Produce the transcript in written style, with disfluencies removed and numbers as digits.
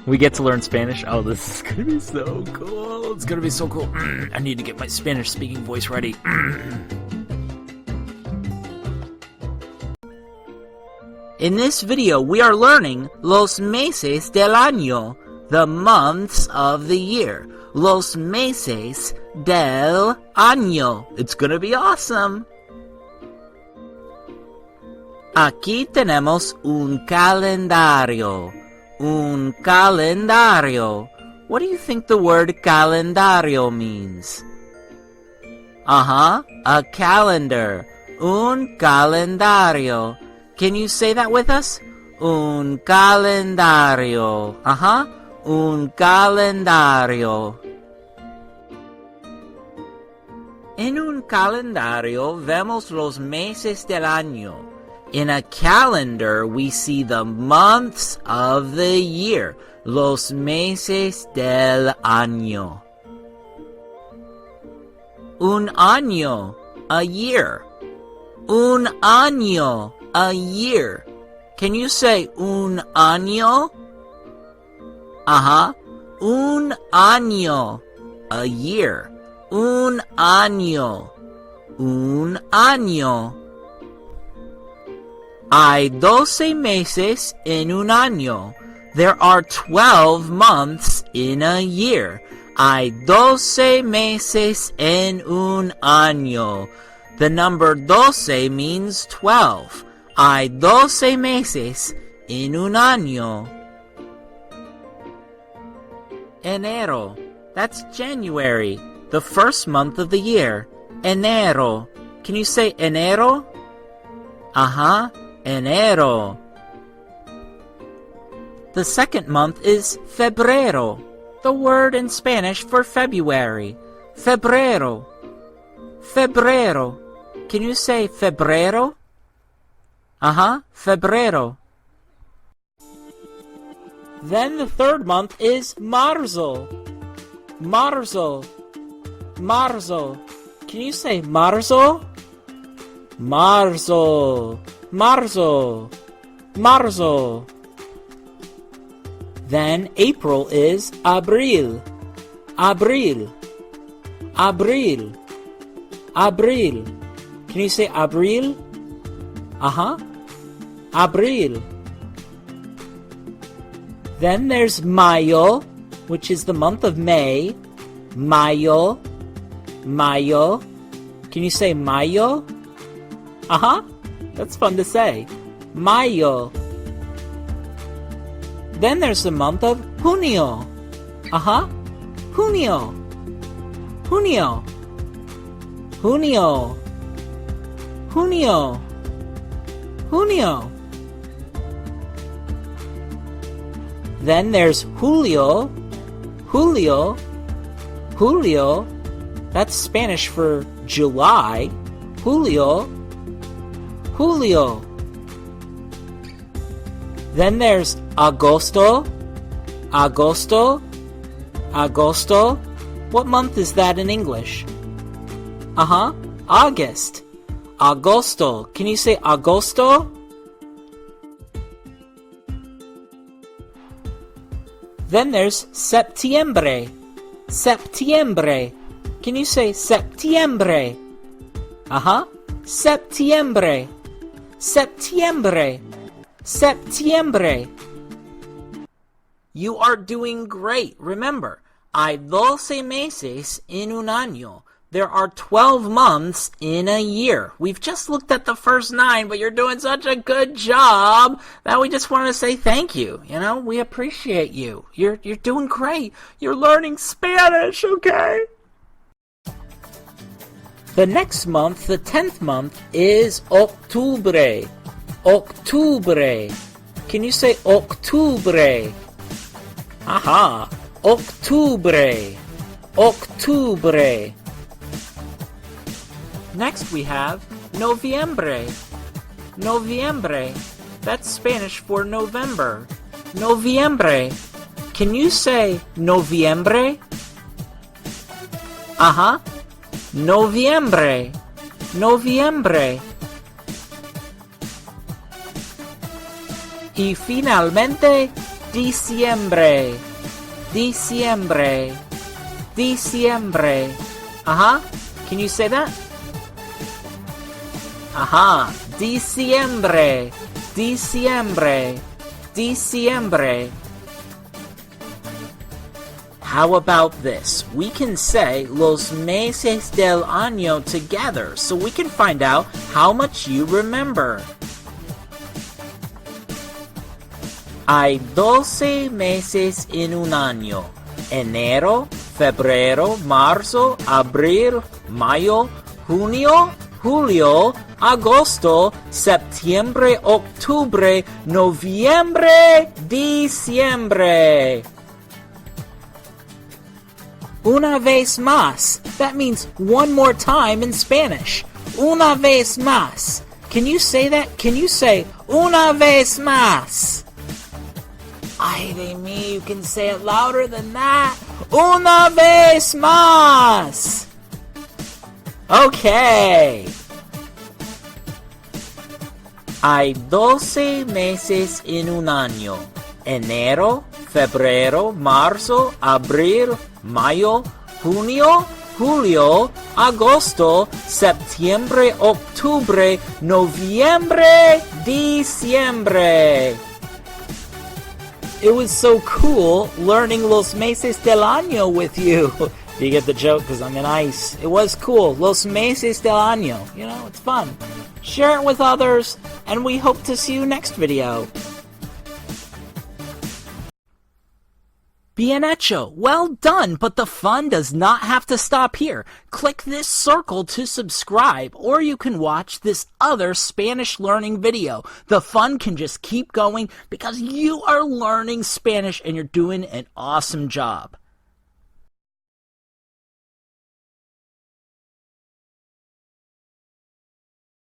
We get to learn Spanish. Oh, this is gonna be so cool. It's gonna be so cool. I need to get my Spanish speaking voice ready. In this video, we are learning los meses del año, the months of the year. Los meses del año. It's gonna be awesome. Aquí tenemos un calendario. Un calendario. What do you think the word calendario means? A calendar. Un calendario. Can you say that with us? Un calendario. Un calendario. En un calendario vemos los meses del año. In a calendar, we see the months of the year. Los meses del año. Un año, a year. Un año, a year. Can you say un año? Un año, a year. Un año. Un año. Hay 12 meses en un año. There are 12 months in a year. Hay 12 meses en un año. The number 12 means 12. Hay 12 meses en un año. Enero. That's January, the first month of the year. Enero. Can you say enero? Enero. The second month is febrero, the word in Spanish for February. Febrero. Febrero. Can you say febrero? Febrero. Then the third month is marzo. Marzo. Marzo. Can you say marzo? Marzo. Marzo. Marzo. Then April is abril. Abril. Abril. Abril. Can you say abril? Abril. Then there's mayo, which is the month of May. Mayo. Mayo. Can you say mayo? That's fun to say. Mayo. Then there's the month of junio. Junio. Junio. Junio. Junio. Junio. Then there's julio. Julio. Julio. That's Spanish for July. Julio. Julio. Then there's agosto. Agosto. Agosto. What month is that in English? August. Agosto. Can you say agosto? Then there's septiembre. Septiembre. Can you say septiembre? Septiembre. Septiembre. Septiembre. You are doing great. Remember, hay 12 meses en un año. There are 12 months in a year. We've just looked at the first 9, but you're doing such a good job that we just want to say thank you. You know, we appreciate you. You're doing great. You're learning Spanish, okay? The next month, the 10th month, is octubre. Octubre. Can you say octubre? Octubre. Octubre. Next we have noviembre. Noviembre. That's Spanish for November. Noviembre. Can you say noviembre? Noviembre. Noviembre. Y finalmente, Diciembre. Diciembre. Diciembre. Can you say that? Diciembre. Diciembre. Diciembre. How about this? We can say los meses del año together so we can find out how much you remember. Hay 12 meses en un año. Enero, febrero, marzo, abril, mayo, junio, julio, agosto, septiembre, octubre, noviembre, diciembre. Una vez más. That means one more time in Spanish. Una vez más. Can you say that? Can you say una vez más? Ay de mí, you can say it louder than that. Una vez más. Okay. Hay 12 meses en un año. Enero, febrero, marzo, abril, mayo, junio, julio, agosto, septiembre, octubre, noviembre, diciembre. It was so cool learning los meses del año with you. Do you get the joke? Because I'm in ice. It was cool. Los meses del año. You know, it's fun. Share it with others, and we hope to see you next video. Bien hecho. Well done, but the fun does not have to stop here. Click this circle to subscribe, or you can watch this other Spanish learning video. The fun can just keep going because you are learning Spanish and you're doing an awesome job.